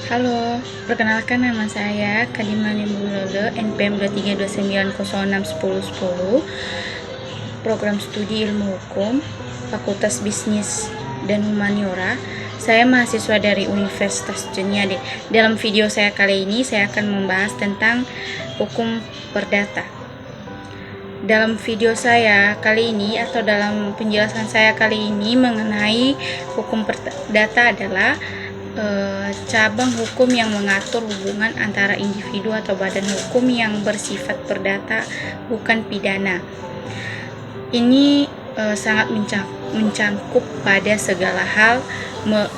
Halo, perkenalkan nama saya Kadimani Mulolo, NPM 2329061010, Program Studi Ilmu Hukum, Fakultas Bisnis dan Humaniora. Saya mahasiswa dari Universitas Jeniade. Dalam video saya kali ini, saya akan membahas tentang hukum perdata. Dalam video saya kali ini atau dalam penjelasan saya kali ini mengenai hukum perdata adalah cabang hukum yang mengatur hubungan antara individu atau badan hukum yang bersifat perdata, bukan pidana. Ini sangat mencangkup pada segala hal,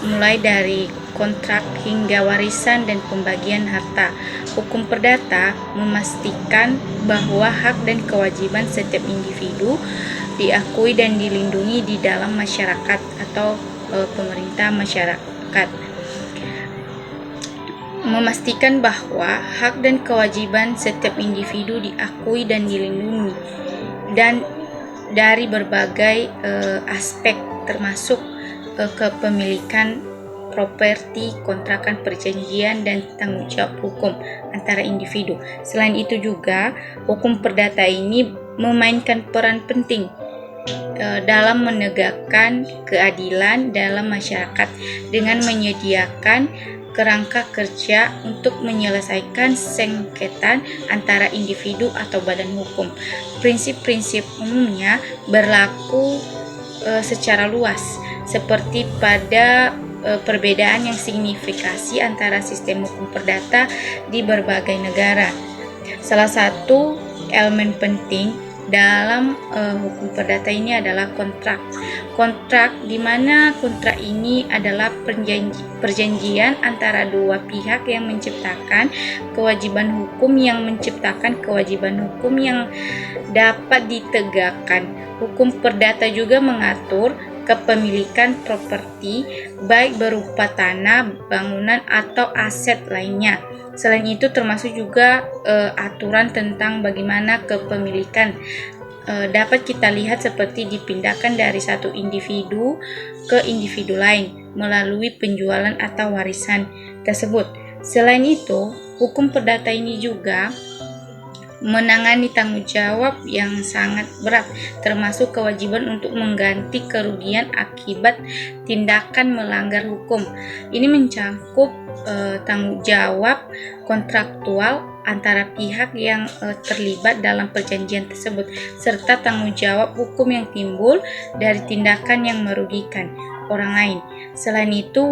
mulai dari kontrak hingga warisan dan pembagian harta. Hukum perdata memastikan bahwa hak dan kewajiban setiap individu diakui dan dilindungi di dalam masyarakat atau pemerintah masyarakat. Memastikan bahwa hak dan kewajiban setiap individu diakui dan dilindungi dan dari berbagai aspek termasuk kepemilikan properti, kontrakan, perjanjian, dan tanggung jawab hukum antara individu. Selain itu juga hukum perdata ini memainkan peran penting dalam menegakkan keadilan dalam masyarakat dengan menyediakan kerangka kerja untuk menyelesaikan sengketa antara individu atau badan hukum. Prinsip-prinsip umumnya berlaku secara luas, seperti pada perbedaan yang signifikasi antara sistem hukum perdata di berbagai negara. Salah satu elemen penting dalam hukum perdata ini adalah kontrak. Kontrak di mana kontrak ini adalah perjanjian antara dua pihak yang menciptakan kewajiban hukum yang dapat ditegakkan. Hukum perdata juga mengatur kepemilikan properti baik berupa tanah, bangunan atau aset lainnya. Selain itu termasuk juga aturan tentang bagaimana kepemilikan dapat kita lihat seperti dipindahkan dari satu individu ke individu lain melalui penjualan atau warisan tersebut. Selain itu, hukum perdata ini juga menangani tanggung jawab yang sangat berat, termasuk kewajiban untuk mengganti kerugian akibat tindakan melanggar hukum. Ini mencakup tanggung jawab kontraktual antara pihak yang terlibat dalam perjanjian tersebut, serta tanggung jawab hukum yang timbul dari tindakan yang merugikan orang lain. Selain itu,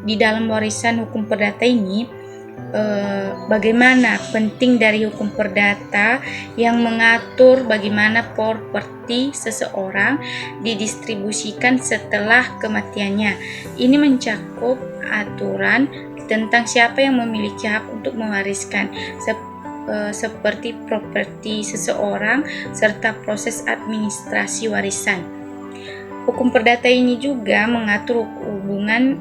di dalam warisan hukum perdata ini, bagaimana penting dari hukum perdata yang mengatur bagaimana properti seseorang didistribusikan setelah kematiannya. Ini mencakup aturan tentang siapa yang memiliki hak untuk mewariskan, seperti properti seseorang serta proses administrasi warisan. Hukum perdata ini juga mengatur hubungan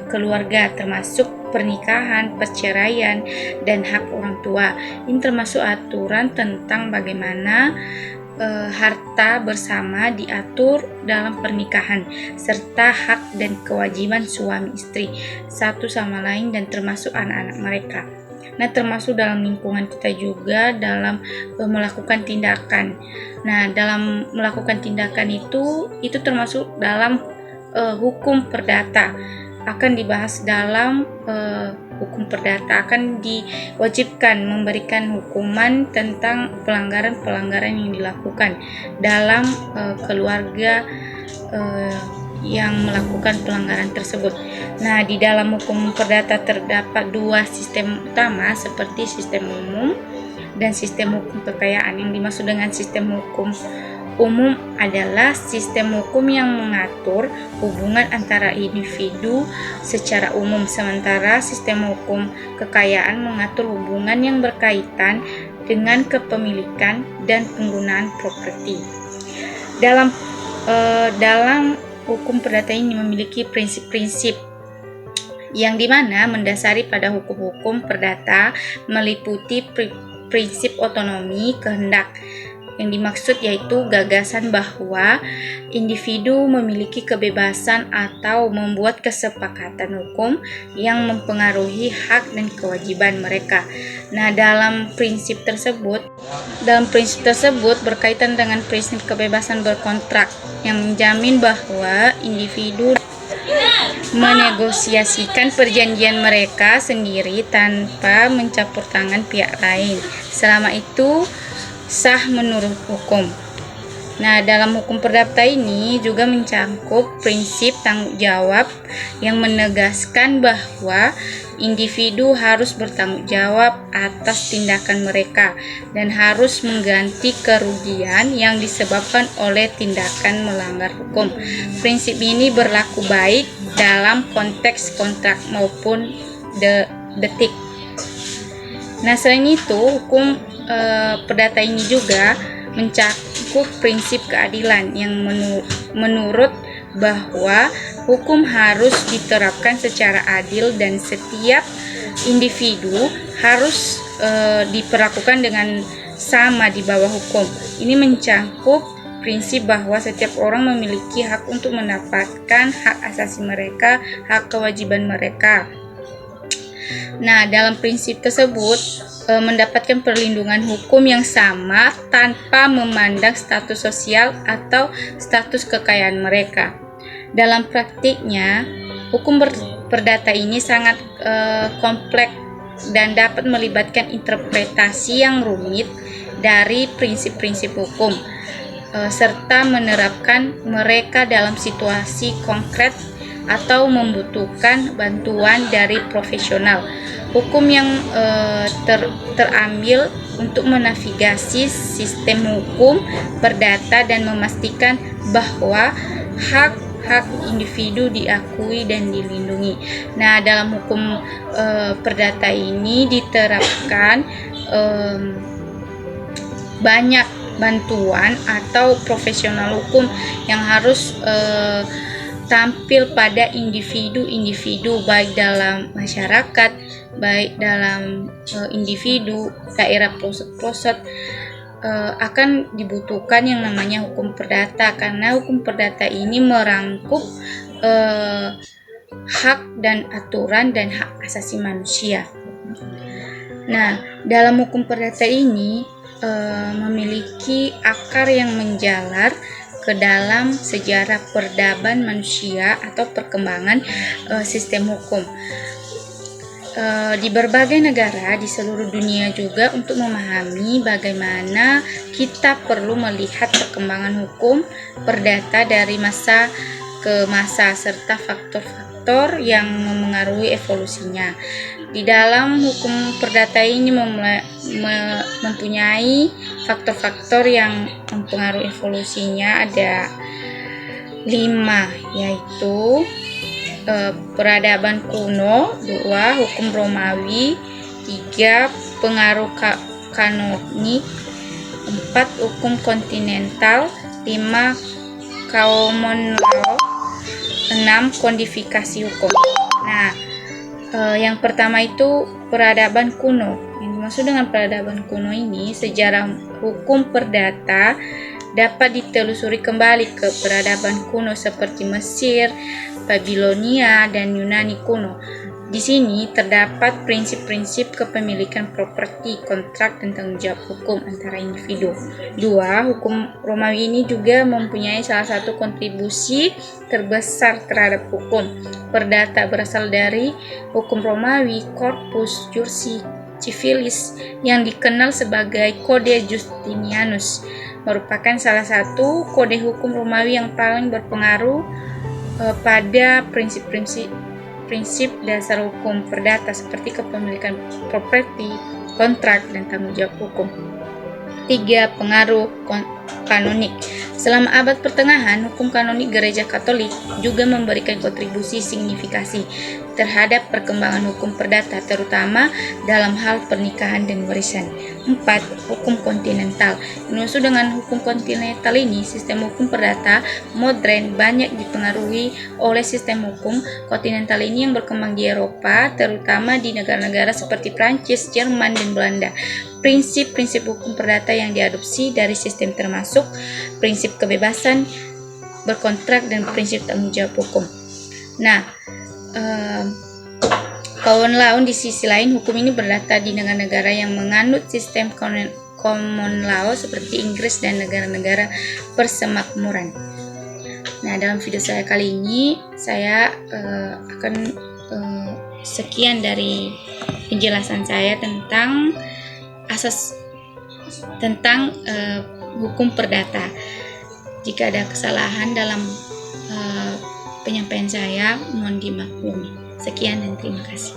keluarga, termasuk pernikahan, perceraian, dan hak orang tua. Ini termasuk aturan tentang bagaimana harta bersama diatur dalam pernikahan, serta hak dan kewajiban suami istri satu sama lain dan termasuk anak-anak mereka. Nah, termasuk dalam lingkungan kita juga dalam melakukan tindakan. Nah, dalam melakukan tindakan itu termasuk dalam hukum perdata. Akan dibahas dalam hukum perdata, akan diwajibkan memberikan hukuman tentang pelanggaran-pelanggaran yang dilakukan dalam keluarga yang melakukan pelanggaran tersebut. Nah, di dalam hukum perdata terdapat dua sistem utama, seperti sistem umum dan sistem hukum kekayaan. Yang dimaksud dengan sistem hukum umum adalah sistem hukum yang mengatur hubungan antara individu secara umum, sementara sistem hukum kekayaan mengatur hubungan yang berkaitan dengan kepemilikan dan penggunaan properti. Dalam hukum perdata ini memiliki prinsip-prinsip yang dimana mendasari pada hukum-hukum perdata meliputi prinsip otonomi kehendak, Yang dimaksud yaitu gagasan bahwa individu memiliki kebebasan atau membuat kesepakatan hukum yang mempengaruhi hak dan kewajiban mereka. Nah, dalam prinsip tersebut berkaitan dengan prinsip kebebasan berkontrak yang menjamin bahwa individu menegosiasikan perjanjian mereka sendiri tanpa mencampur tangan pihak lain, selama itu sah menurut hukum. Nah, dalam hukum perdata ini juga mencangkup prinsip tanggung jawab yang menegaskan bahwa individu harus bertanggung jawab atas tindakan mereka dan harus mengganti kerugian yang disebabkan oleh tindakan melanggar hukum. Prinsip ini berlaku baik dalam konteks kontrak maupun detik. Nah, selain itu, hukum perdata ini juga mencakup prinsip keadilan yang menurut bahwa hukum harus diterapkan secara adil dan setiap individu harus diperlakukan dengan sama di bawah hukum. Ini mencakup prinsip bahwa setiap orang memiliki hak untuk mendapatkan hak asasi mereka, hak kewajiban mereka. Nah, dalam prinsip tersebut mendapatkan perlindungan hukum yang sama tanpa memandang status sosial atau status kekayaan mereka. Dalam praktiknya, hukum perdata ini sangat kompleks dan dapat melibatkan interpretasi yang rumit dari prinsip-prinsip hukum, serta menerapkan mereka dalam situasi konkret atau membutuhkan bantuan dari profesional. Hukum yang terambil untuk menavigasi sistem hukum perdata dan memastikan bahwa hak individu diakui dan dilindungi. Nah, dalam hukum perdata ini diterapkan banyak bantuan atau profesional hukum yang harus tampil pada individu-individu, baik dalam masyarakat, baik dalam individu, daerah pelosok-pelosok, akan dibutuhkan yang namanya hukum perdata, karena hukum perdata ini merangkup hak dan aturan dan hak asasi manusia. Nah, dalam hukum perdata ini memiliki akar yang menjalar ke dalam sejarah peradaban manusia atau perkembangan sistem hukum di berbagai negara di seluruh dunia juga, untuk memahami bagaimana kita perlu melihat perkembangan hukum perdata dari masa ke masa serta faktor-faktor yang memengaruhi evolusinya. Di dalam hukum perdata ini mempunyai faktor-faktor yang mempengaruhi evolusinya ada 5, yaitu peradaban kuno, 2 hukum Romawi, 3 pengaruh kanonik, 4 hukum kontinental, 5 common law, 6 kodifikasi hukum. Nah, yang pertama itu peradaban kuno. Yang dimaksud dengan peradaban kuno ini, sejarah hukum perdata dapat ditelusuri kembali ke peradaban kuno seperti Mesir, Babilonia, dan Yunani kuno. Di sini terdapat prinsip-prinsip kepemilikan properti, kontrak, dan tanggung jawab hukum antara individu. 2. Hukum Romawi ini juga mempunyai salah satu kontribusi terbesar terhadap hukum perdata, berasal dari hukum Romawi Corpus Juris Civilis yang dikenal sebagai Kode Justinianus, merupakan salah satu kode hukum Romawi yang paling berpengaruh pada prinsip dasar hukum perdata seperti kepemilikan properti, kontrak, dan tanggung jawab hukum. 3. Pengaruh kanonik. Selama abad pertengahan, hukum kanonik Gereja Katolik juga memberikan kontribusi signifikasi terhadap perkembangan hukum perdata, terutama dalam hal pernikahan dan warisan. 4. Hukum kontinental. Menyusul dengan hukum kontinental ini, sistem hukum perdata modern banyak dipengaruhi oleh sistem hukum kontinental ini yang berkembang di Eropa, terutama di negara-negara seperti Prancis, Jerman, dan Belanda. Prinsip-prinsip hukum perdata yang diadopsi dari sistem termasuk prinsip kebebasan berkontrak dan prinsip tanggung jawab hukum. Nah, common law di sisi lain, hukum ini berdata di negara-negara yang menganut sistem common law seperti Inggris dan negara-negara persemakmuran. Nah, dalam video saya kali ini saya akan sekian dari penjelasan saya tentang hukum perdata. Jika ada kesalahan dalam penyampaian saya, mohon dimaklumi. Sekian dan terima kasih.